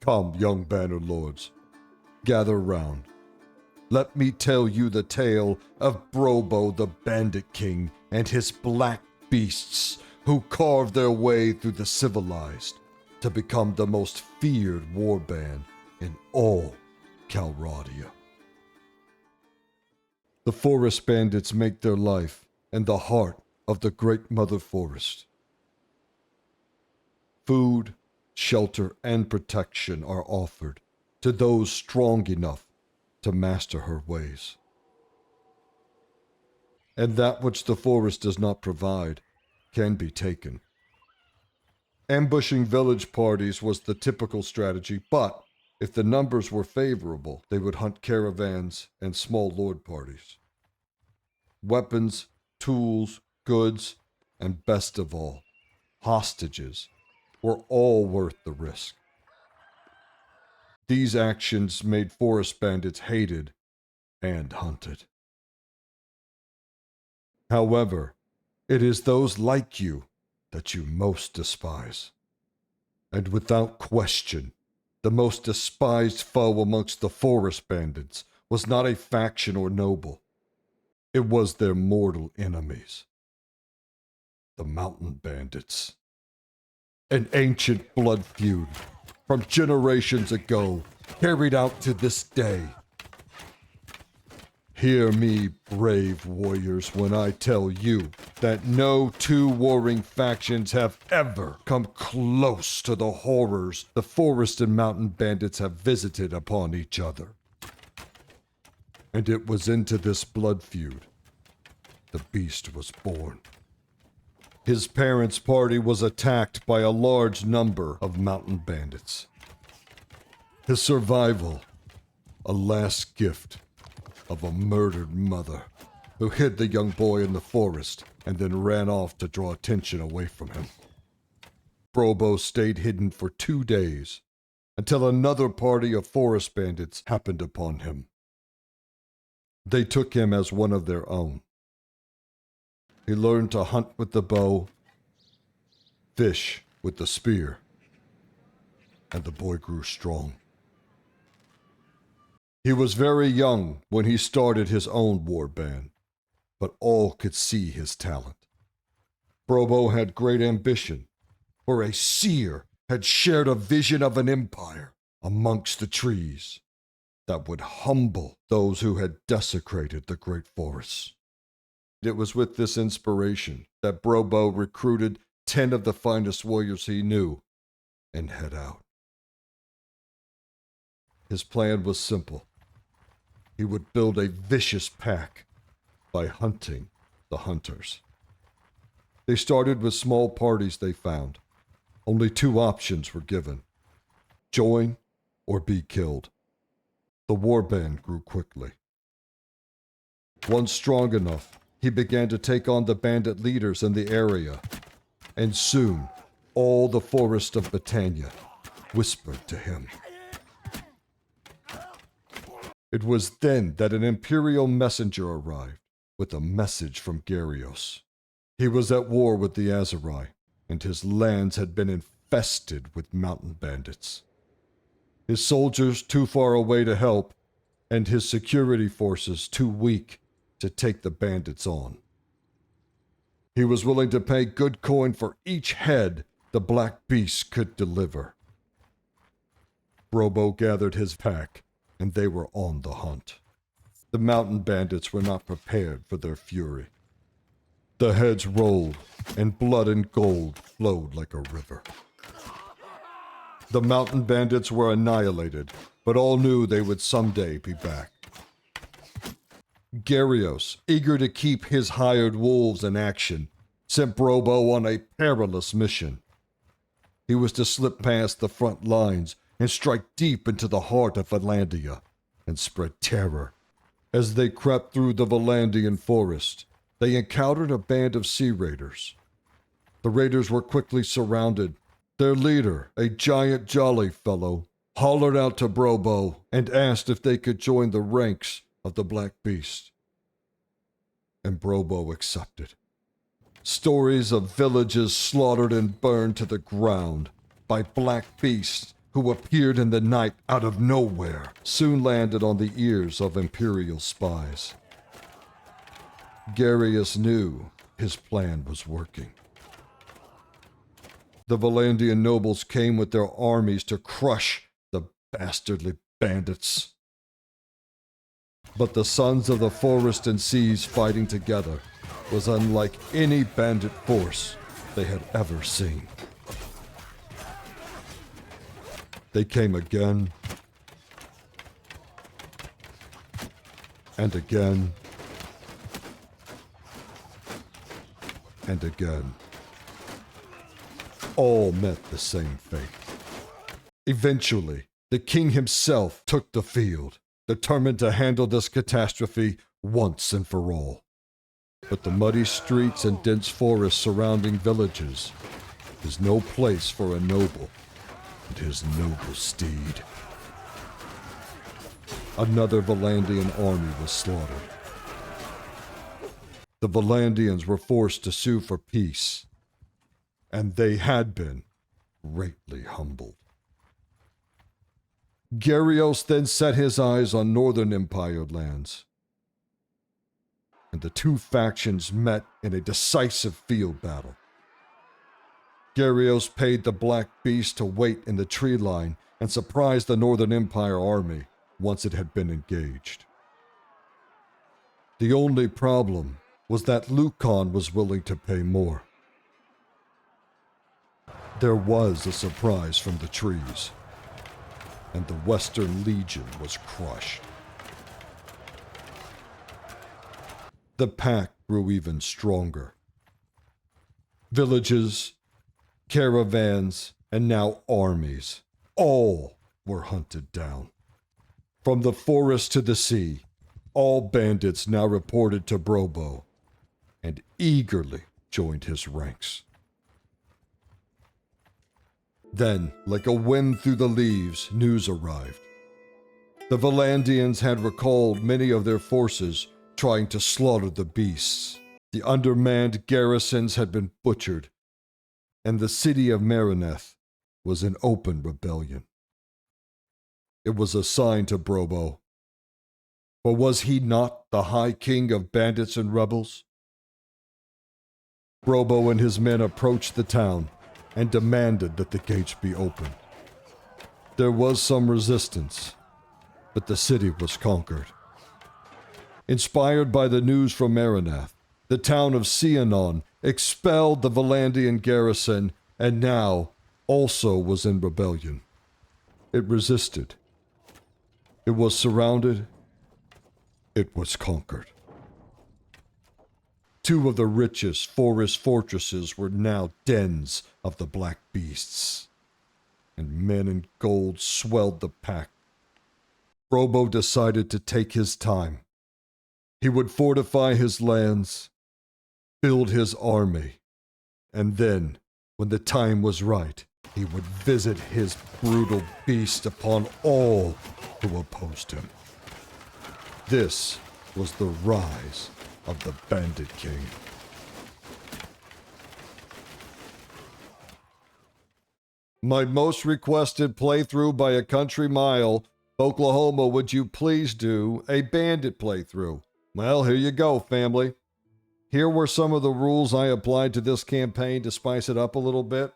Come, young Bannerlords, gather round. Let me tell you the tale of Brobo the Bandit King and his black beasts who carved their way through the civilized to become the most feared warband in all Calradia. The forest bandits make their life in the heart of the Great Mother Forest. Food, shelter, and protection are offered to those strong enough to master her ways. And that which the forest does not provide can be taken. Ambushing village parties was the typical strategy, but if the numbers were favorable, they would hunt caravans and small lord parties. Weapons, tools, goods, and best of all, hostages were all worth the risk. These actions made forest bandits hated and hunted. However, it is those like you that you most despise. And without question, the most despised foe amongst the forest bandits was not a faction or noble. It was their mortal enemies, the mountain bandits. An ancient blood feud from generations ago, carried out to this day. Hear me, brave warriors, when I tell you that no two warring factions have ever come close to the horrors the forest and mountain bandits have visited upon each other. And it was into this blood feud the beast was born. His parents' party was attacked by a large number of mountain bandits. His survival, a last gift of a murdered mother who hid the young boy in the forest and then ran off to draw attention away from him. Brobo stayed hidden for 2 days until another party of forest bandits happened upon him. They took him as one of their own. He learned to hunt with the bow, fish with the spear, and the boy grew strong. He was very young when he started his own war band, but all could see his talent. Brobo had great ambition, for a seer had shared a vision of an empire amongst the trees that would humble those who had desecrated the great forests. It was with this inspiration that Brobo recruited 10 of the finest warriors he knew and head out. His plan was simple. He would build a vicious pack by hunting the hunters. They started with small parties they found. Only 2 options were given: join or be killed. The warband grew quickly. Once strong enough, he began to take on the bandit leaders in the area, and soon all the forest of Britannia whispered to him. It was then that an imperial messenger arrived with a message from Gyarios. He was at war with the Aserai, and his lands had been infested with mountain bandits. His soldiers too far away to help, and his security forces too weak to take the bandits on. He was willing to pay good coin for each head the black beast could deliver. Brobo gathered his pack, and they were on the hunt. The mountain bandits were not prepared for their fury. The heads rolled, and blood and gold flowed like a river. The mountain bandits were annihilated, but all knew they would someday be back. Gyarios, eager to keep his hired wolves in action, sent Brobo on a perilous mission. He was to slip past the front lines and strike deep into the heart of Valandia and spread terror. As they crept through the Valandian forest, they encountered a band of sea raiders. The raiders were quickly surrounded. Their leader, a giant jolly fellow, hollered out to Brobo and asked if they could join the ranks of the Black Beast. And Brobo accepted. Stories of villages slaughtered and burned to the ground by black beasts who appeared in the night out of nowhere, soon landed on the ears of Imperial spies. Garius knew his plan was working. The Valandian nobles came with their armies to crush the bastardly bandits. But the sons of the forest and seas fighting together was unlike any bandit force they had ever seen. They came again and again and again. All met the same fate. Eventually, the king himself took the field, determined to handle this catastrophe once and for all. But the muddy streets and dense forests surrounding villages is no place for a noble and his noble steed. Another Valandian army was slaughtered. The Valandians were forced to sue for peace, and they had been greatly humbled. Garios then set his eyes on Northern Empire lands, and the two factions met in a decisive field battle. Garios paid the Black Beast to wait in the tree line and surprise the Northern Empire army once it had been engaged. The only problem was that Lucan was willing to pay more. There was a surprise from the trees, and the Western Legion was crushed. The pack grew even stronger. Villages, caravans, and now armies, all were hunted down. From the forest to the sea, all bandits now reported to Brobo and eagerly joined his ranks. Then, like a wind through the leaves, news arrived. The Valandians had recalled many of their forces trying to slaughter the beasts. The undermanned garrisons had been butchered, and the city of Marineth was in open rebellion. It was a sign to Brobo. For was he not the High King of bandits and rebels? Brobo and his men approached the town and demanded that the gates be opened. There was some resistance, but the city was conquered. Inspired by the news from Marineth, the town of Cianon expelled the Valandian garrison and now also was in rebellion. It resisted. It was surrounded. It was conquered. Two of the richest forest fortresses were now dens of the black beasts, and men in gold swelled the pack. Brobo decided to take his time. He would fortify his lands, build his army, and then, when the time was right, he would visit his brutal beast upon all who opposed him. This was the rise of the Bandit King. My most requested playthrough by a country mile, Oklahoma, would you please do a bandit playthrough? Well, here you go, family. Here were some of the rules I applied to this campaign to spice it up a little bit.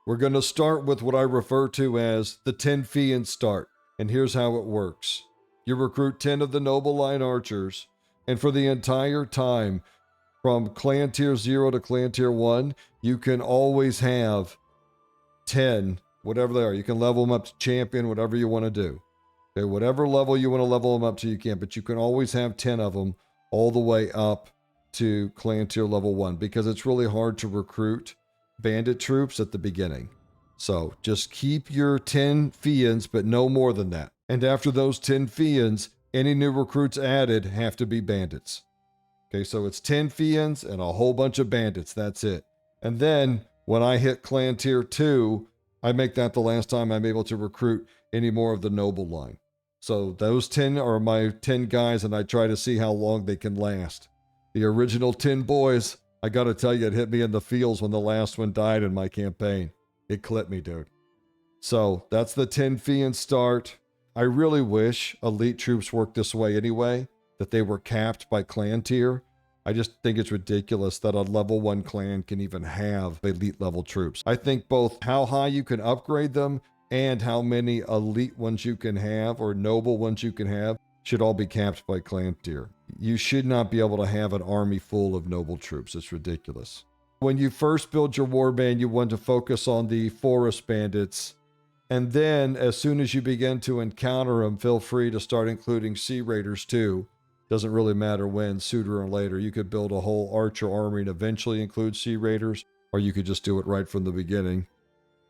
We're going to start with what I refer to as the 10 Fian Start, and here's how it works. You recruit 10 of the Noble Line Archers, and for the entire time, from Clan Tier 0 to Clan Tier 1, you can always have 10, whatever they are. You can level them up to Champion, whatever you want to do. Okay, whatever level you want to level them up to, you can, but you can always have 10 of them all the way up to Clan Tier Level 1, because it's really hard to recruit bandit troops at the beginning. So just keep your 10 Fians, but no more than that. And after those 10 Fians, any new recruits added have to be bandits. Okay, so it's 10 Fians and a whole bunch of bandits. That's it. And then when I hit Clan Tier 2, I make that the last time I'm able to recruit any more of the Noble Line. So those 10 are my 10 guys, and I try to see how long they can last. The original 10 boys, I gotta tell you, it hit me in the feels when the last one died in my campaign. It clipped me, dude. So that's the 10 Fian Start. I really wish elite troops worked this way anyway, that they were capped by clan tier. I just think it's ridiculous that a level 1 clan can even have elite level troops. I think both how high you can upgrade them and how many elite ones you can have or noble ones you can have should all be capped by clan tier. You should not be able to have an army full of noble troops. It's ridiculous. When you first build your warband, you want to focus on the forest bandits. And then as soon as you begin to encounter them, feel free to start including sea raiders too. Doesn't really matter when, sooner or later. You could build a whole archer army and eventually include sea raiders, or you could just do it right from the beginning.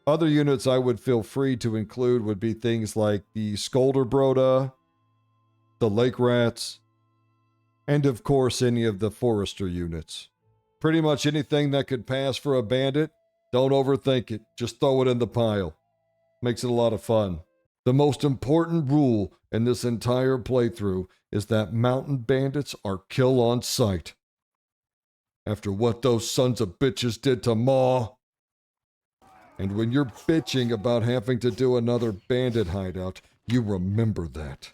Other units I would feel free to include would be things like the Skolderbroda, the Lake Rats, and of course any of the Forester units. Pretty much anything that could pass for a bandit, don't overthink it. Just throw it in the pile. Makes it a lot of fun. The most important rule in this entire playthrough is that mountain bandits are kill on sight. After what those sons of bitches did to Ma. And when you're bitching about having to do another bandit hideout, you remember that.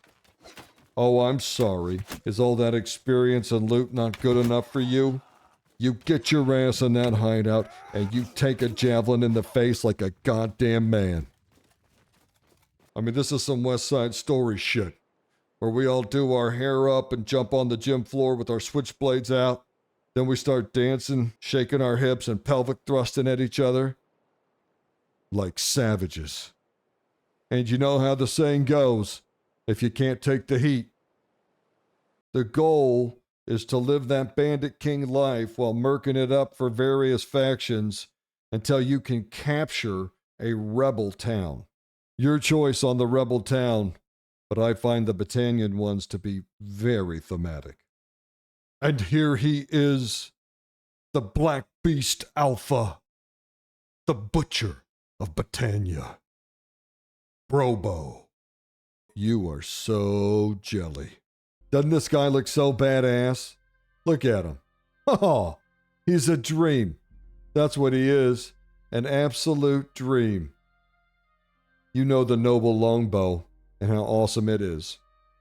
Oh, I'm sorry. Is all that experience and loot not good enough for you? You get your ass in that hideout and you take a javelin in the face like a goddamn man. I mean, this is some West Side Story shit, where we all do our hair up and jump on the gym floor with our switchblades out. Then we start dancing, shaking our hips and pelvic thrusting at each other. Like savages. And you know how the saying goes, if you can't take the heat. The goal is to live that Bandit King life while murking it up for various factions until you can capture a rebel town. Your choice on the rebel town, but I find the battalion ones to be very thematic. And here he is, the Black Beast Alpha, the Butcher of Battania. Brobo. You are so jelly. Doesn't this guy look so badass? Look at him. Oh, he's a dream. That's what he is. An absolute dream. You know the noble longbow and how awesome it is.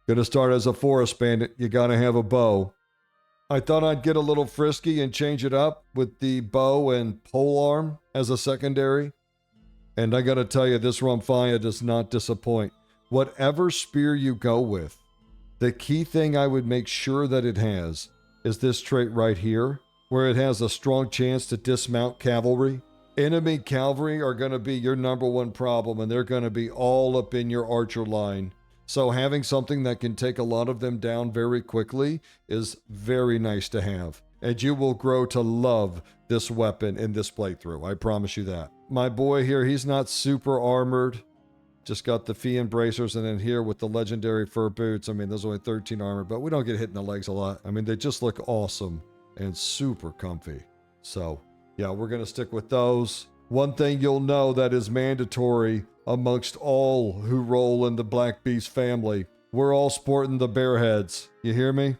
Gonna start as a forest bandit, you gotta have a bow. I thought I'd get a little frisky and change it up with the bow and polearm as a secondary. And I gotta tell you, this Rumphia does not disappoint. Whatever spear you go with, the key thing I would make sure that it has is this trait right here, where it has a strong chance to dismount cavalry. Enemy cavalry are going to be your number one problem, and they're going to be all up in your archer line. So having something that can take a lot of them down very quickly is very nice to have. And you will grow to love this weapon in this playthrough. I promise you that. My boy here, he's not super armored. Just got the Fian bracers, and then here with the legendary fur boots. I mean, there's only 13 armor, but we don't get hit in the legs a lot. I mean, they just look awesome and super comfy. So yeah, we're going to stick with those. One thing you'll know that is mandatory amongst all who roll in the Black Beast family, we're all sporting the bear heads. You hear me?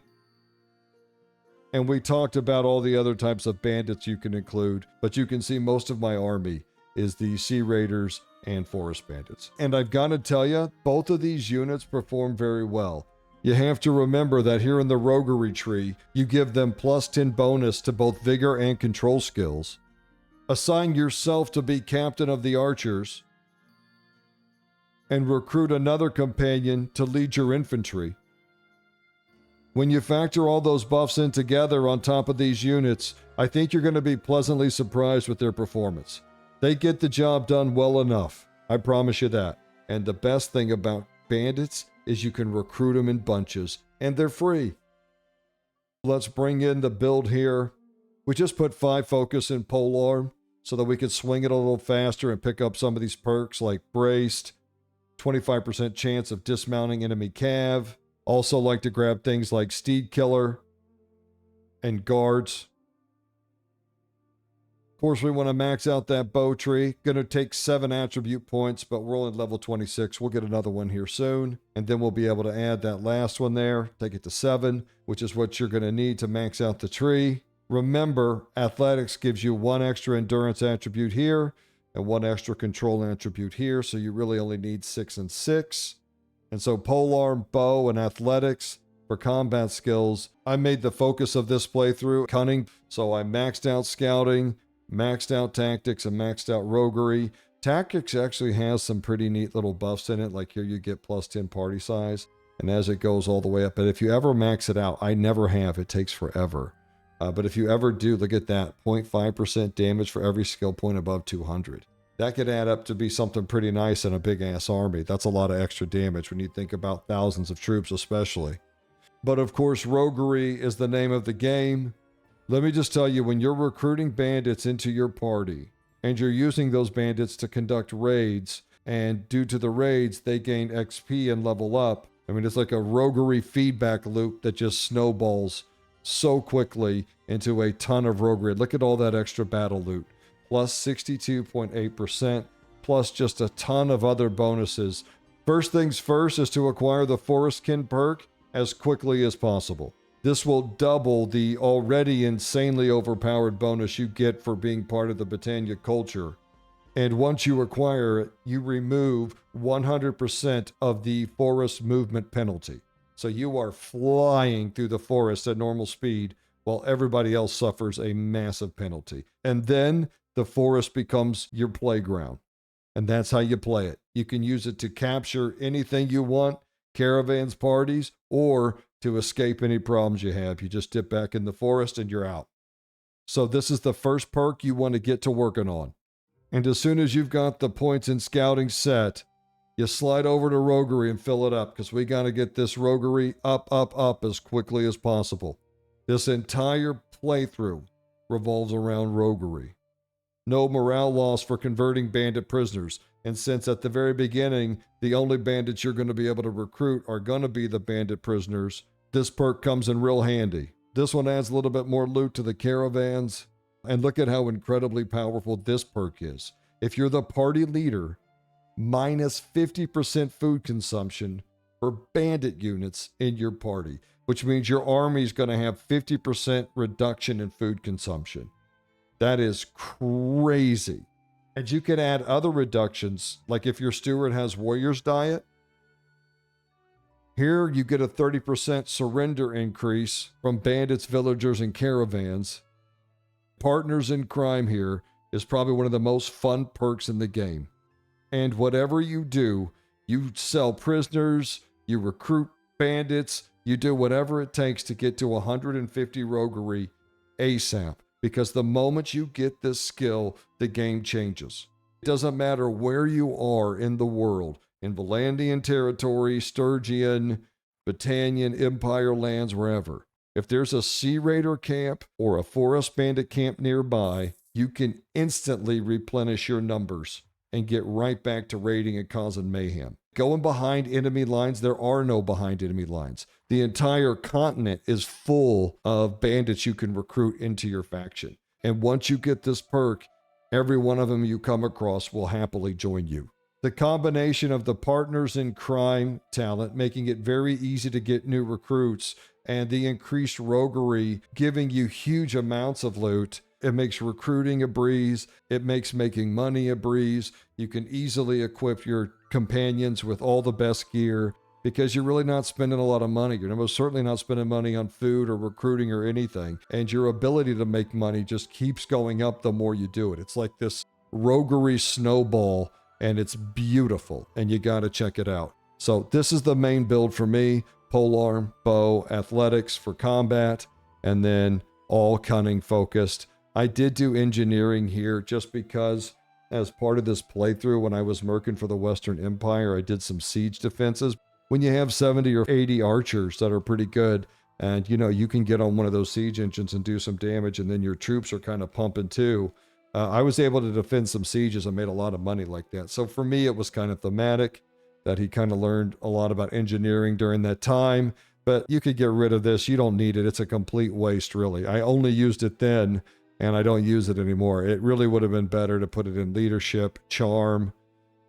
And we talked about all the other types of bandits you can include, but you can see most of my army is the Sea Raiders and Forest Bandits. And I've got to tell you, both of these units perform very well. You have to remember that here in the roguery tree, you give them +10 bonus to both vigor and control skills. Assign yourself to be captain of the archers, and recruit another companion to lead your infantry. When you factor all those buffs in together on top of these units, I think you're going to be pleasantly surprised with their performance. They get the job done well enough, I promise you that. And the best thing about bandits is you can recruit them in bunches, and they're free. Let's bring in the build here. We just put 5 focus in polearm so that we could swing it a little faster and pick up some of these perks like braced, 25% chance of dismounting enemy cav. Also like to grab things like steed killer and guards. Of course, we want to max out that bow tree. Going to take 7 attribute points, but we're only level 26. We'll get another one here soon. And then we'll be able to add that last one there. Take it to 7, which is what you're going to need to max out the tree. Remember, athletics gives you 1 extra endurance attribute here. and 1 extra control attribute here, so you really only need 6 and 6. And so polearm, bow, and athletics for combat skills. I made the focus of this playthrough cunning, so I maxed out scouting, maxed out tactics, and maxed out roguery. Tactics actually has some pretty neat little buffs in it, like here you get plus 10 party size, and as it goes all the way up. But if you ever max it out, I never have, it takes forever. But if you ever do, look at that, 0.5% damage for every skill point above 200. That could add up to be something pretty nice in a big-ass army. That's a lot of extra damage when you think about thousands of troops especially. But of course, roguery is the name of the game. Let me just tell you, when you're recruiting bandits into your party, and you're using those bandits to conduct raids, and due to the raids, they gain XP and level up. I mean, it's like a roguery feedback loop that just snowballs so quickly into a ton of roguery. Look at all that extra battle loot. Plus 62.8%, plus just a ton of other bonuses. First things first is to acquire the Forestkin perk as quickly as possible. This will double the already insanely overpowered bonus you get for being part of the Britannia culture. And once you acquire it, you remove 100% of the forest movement penalty. So you are flying through the forest at normal speed while everybody else suffers a massive penalty. And then the forest becomes your playground. And that's how you play it. You can use it to capture anything you want, caravans, parties, or to escape any problems you have. You just dip back in the forest and you're out. So this is the first perk you want to get to working on. And as soon as you've got the points in scouting set, you slide over to roguery and fill it up, because we got to get this roguery up as quickly as possible. This entire playthrough revolves around roguery. No morale loss for converting bandit prisoners. And since at the very beginning, the only bandits you're going to be able to recruit are going to be the bandit prisoners, this perk comes in real handy. This one adds a little bit more loot to the caravans. And look at how incredibly powerful this perk is. If you're the party leader, minus 50% food consumption for bandit units in your party, which means your army is going to have 50% reduction in food consumption. That is crazy. And you can add other reductions, like if your steward has warrior's diet. Here you get a 30% surrender increase from bandits, villagers, and caravans. Partners in crime here is probably one of the most fun perks in the game. And whatever you do, you sell prisoners, you recruit bandits, you do whatever it takes to get to 150 roguery ASAP. Because the moment you get this skill, the game changes. It doesn't matter where you are in the world, in Valandian territory, Sturgian, Battanian, Empire lands, wherever. If there's a Sea Raider camp or a Forest Bandit camp nearby, you can instantly replenish your numbers and get right back to raiding and causing mayhem. Going behind enemy lines, there are no behind enemy lines. The entire continent is full of bandits you can recruit into your faction. And once you get this perk, every one of them you come across will happily join you. The combination of the partners in crime talent, making it very easy to get new recruits, and the increased roguery, giving you huge amounts of loot, it makes recruiting a breeze. It makes making money a breeze. You can easily equip your companions with all the best gear because you're really not spending a lot of money. You're most certainly not spending money on food or recruiting or anything. And your ability to make money just keeps going up the more you do it. It's like this roguery snowball, and it's beautiful, and you got to check it out. So this is the main build for me: polearm, bow, athletics for combat, and then all cunning focused. I did do engineering here just because as part of this playthrough, when I was merking for the Western Empire, I did some siege defenses. When you have 70 or 80 archers that are pretty good, and you can get on one of those siege engines and do some damage, and then your troops are kind of pumping too. I was able to defend some sieges and made a lot of money like that. So for me, it was kind of thematic that he kind of learned a lot about engineering during that time. But you could get rid of this. You don't need it. It's a complete waste, really. I only used it then, and I don't use it anymore. It really would have been better to put it in leadership, charm.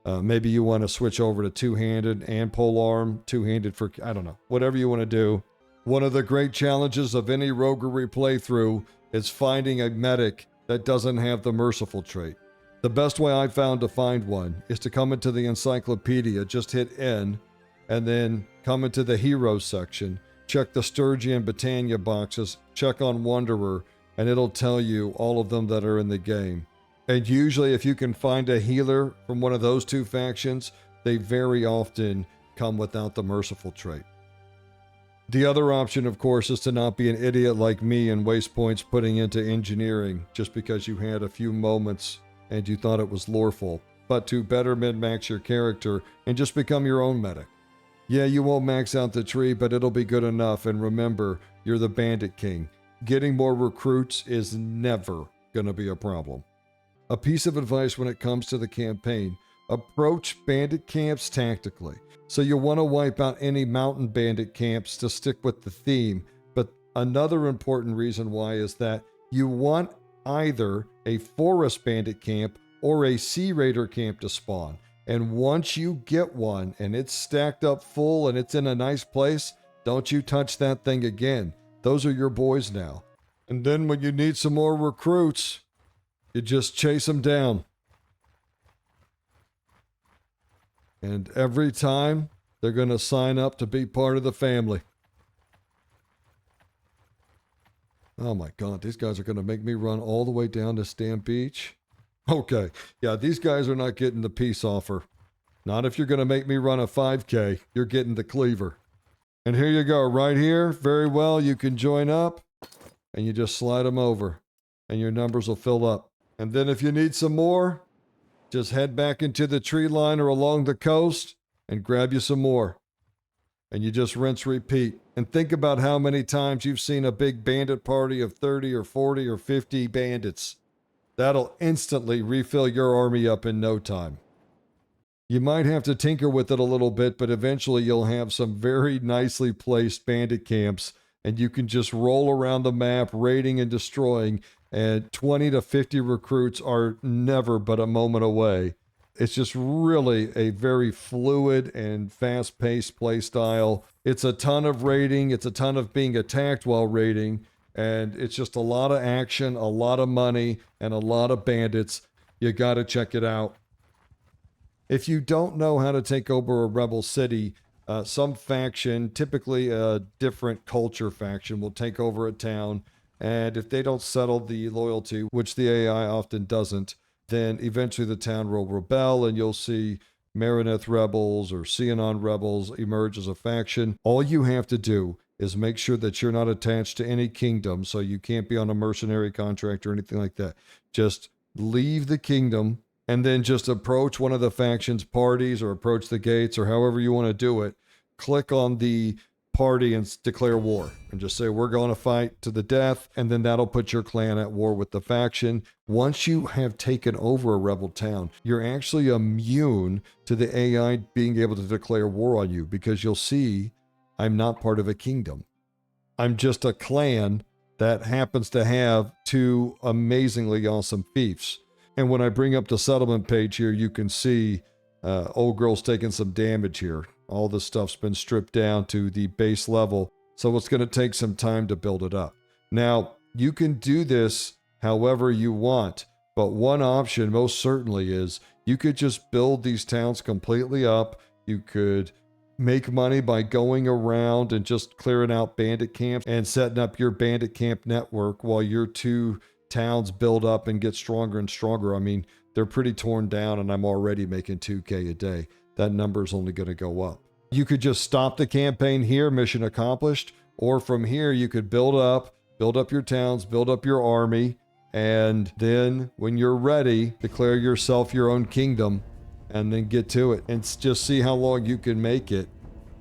Maybe you want to switch over to two-handed and polearm, two-handed for, I don't know, whatever you want to do. One of the great challenges of any roguery playthrough is finding a medic that doesn't have the merciful trait. The best way I found to find one is to come into the encyclopedia, just hit N, and then come into the Heroes section, check the Sturgia and Britannia boxes, check on Wanderer, and it'll tell you all of them that are in the game. And usually if you can find a healer from one of those two factions, they very often come without the merciful trait. The other option, of course, is to not be an idiot like me and waste points putting into engineering just because you had a few moments and you thought it was loreful, but to better min-max your character and just become your own medic. Yeah, you won't max out the tree, but it'll be good enough, and remember, you're the Bandit King. Getting more recruits is never gonna be a problem. A piece of advice when it comes to the campaign, approach bandit camps tactically. So you'll want to wipe out any mountain bandit camps to stick with the theme, but another important reason why is that you want either a forest bandit camp or a sea raider camp to spawn. And once you get one and it's stacked up full and it's in a nice place, don't you touch that thing again. Those are your boys now. And then when you need some more recruits, you just chase them down. And every time, they're going to sign up to be part of the family. Oh my God, these guys are going to make me run all the way down to Stamp Beach. Okay, yeah, these guys are not getting the peace offer. Not if you're going to make me run a 5K. You're getting the cleaver. And here you go, right here. Very well, you can join up, and you just slide them over, and your numbers will fill up. And then if you need some more, just head back into the tree line or along the coast and grab you some more. And you just rinse, repeat. And think about how many times you've seen a big bandit party of 30 or 40 or 50 bandits. That'll instantly refill your army up in no time. You might have to tinker with it a little bit, but eventually you'll have some very nicely placed bandit camps, and you can just roll around the map, raiding and destroying, and 20 to 50 recruits are never but a moment away. It's just really a very fluid and fast-paced play style. It's a ton of raiding, it's a ton of being attacked while raiding, and it's just a lot of action, a lot of money, and a lot of bandits. You gotta check it out. If you don't know how to take over a rebel city, some faction, typically a different culture faction, will take over a town, and if they don't settle the loyalty, which the AI often doesn't, then eventually the town will rebel, and you'll see Marineth rebels or Cianon rebels emerge as a faction. All you have to do is make sure that you're not attached to any kingdom, so you can't be on a mercenary contract or anything like that. Just leave the kingdom, and then just approach one of the faction's parties or approach the gates or however you want to do it. Click on the party and declare war and just say, we're going to fight to the death. And then that'll put your clan at war with the faction. Once you have taken over a rebel town, you're actually immune to the AI being able to declare war on you, because you'll see I'm not part of a kingdom. I'm just a clan that happens to have two amazingly awesome fiefs. And when I bring up the settlement page here, you can see old girl's taking some damage here. All this stuff's been stripped down to the base level, so it's going to take some time to build it up. Now, you can do this however you want, but one option most certainly is you could just build these towns completely up. You could make money by going around and just clearing out bandit camps and setting up your bandit camp network while your two towns build up and get stronger and stronger. I mean, they're pretty torn down, and I'm already making 2K a day. That number is only going to go up. You could just stop the campaign here, mission accomplished, or from here you could build up your towns, build up your army, and then when you're ready, declare yourself your own kingdom, and then get to it and just see how long you can make it.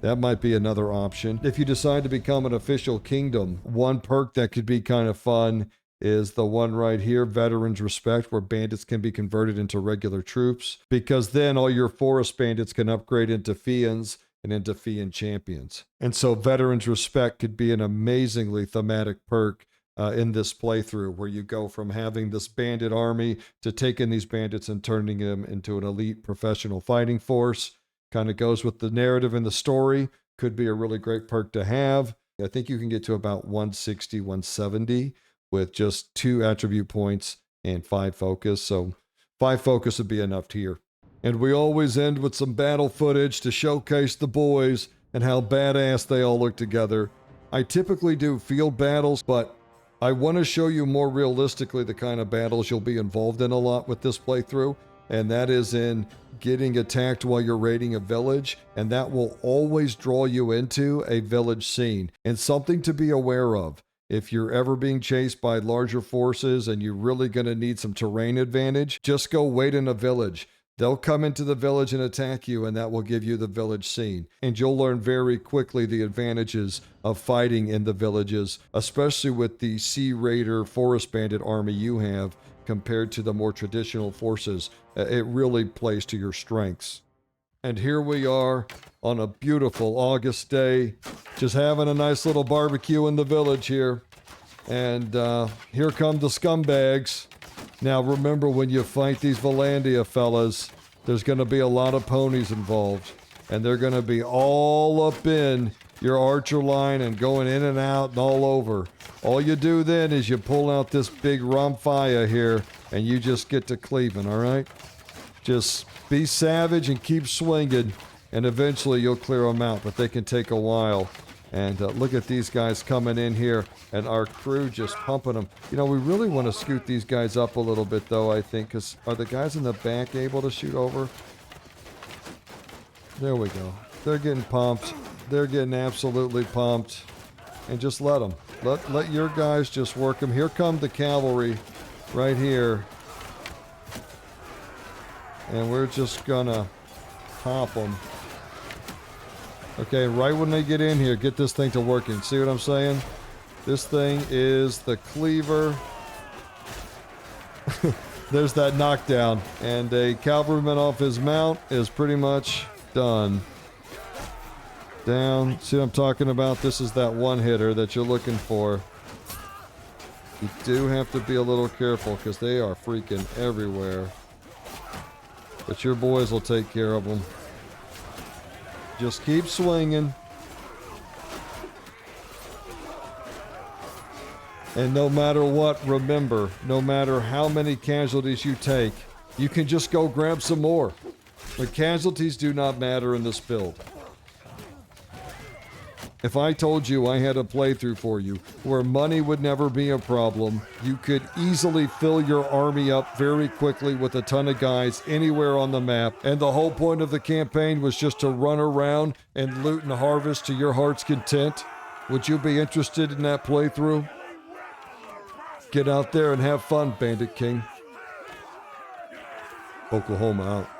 That might be another option. If you decide to become an official kingdom, one perk that could be kind of fun is the one right here, Veterans Respect, where bandits can be converted into regular troops, because then all your forest bandits can upgrade into Fians and into Fian champions. And so Veterans Respect could be an amazingly thematic perk in this playthrough, where you go from having this bandit army to taking these bandits and turning them into an elite professional fighting force. Kind of goes with the narrative and the story. Could be a really great perk to have. I think you can get to about 160, 170 with just 2 attribute points and 5 focus. So 5 focus would be enough here. And we always end with some battle footage to showcase the boys and how badass they all look together. I typically do field battles, but I want to show you more realistically the kind of battles you'll be involved in a lot with this playthrough, and that is in getting attacked while you're raiding a village, and that will always draw you into a village scene. And something to be aware of, if you're ever being chased by larger forces and you're really going to need some terrain advantage, just go wait in a village. They'll come into the village and attack you, and that will give you the village scene. And you'll learn very quickly the advantages of fighting in the villages, especially with the Sea Raider Forest Bandit army you have compared to the more traditional forces. It really plays to your strengths. And here we are on a beautiful August day, just having a nice little barbecue in the village here. And here come the scumbags. Now remember, when you fight these Valandia fellas, there's going to be a lot of ponies involved. And they're going to be all up in your archer line and going in and out and all over. All you do then is you pull out this big Ramphia here and you just get to cleaving, alright? Just be savage and keep swinging, and eventually you'll clear them out, but they can take a while. And look at these guys coming in here, and our crew just pumping them. You know, we really want to scoot these guys up a little bit, though, I think, because are the guys in the back able to shoot over? There we go. They're getting pumped. They're getting absolutely pumped. And just let them. Let your guys just work them. Here come the cavalry right here. And we're just gonna pop them. Okay, right when they get in here, get this thing to working. See what I'm saying? This thing is the cleaver. There's that knockdown. And a cavalryman off his mount is pretty much done. Down. See what I'm talking about? This is that one hitter that you're looking for. You do have to be a little careful because they are freaking everywhere. But your boys will take care of them. Just keep swinging. And no matter what, remember, no matter how many casualties you take, you can just go grab some more. The casualties do not matter in this build. If I told you I had a playthrough for you where money would never be a problem, you could easily fill your army up very quickly with a ton of guys anywhere on the map, and the whole point of the campaign was just to run around and loot and harvest to your heart's content, would you be interested in that playthrough? Get out there and have fun, Bandit King. Oklahoma out.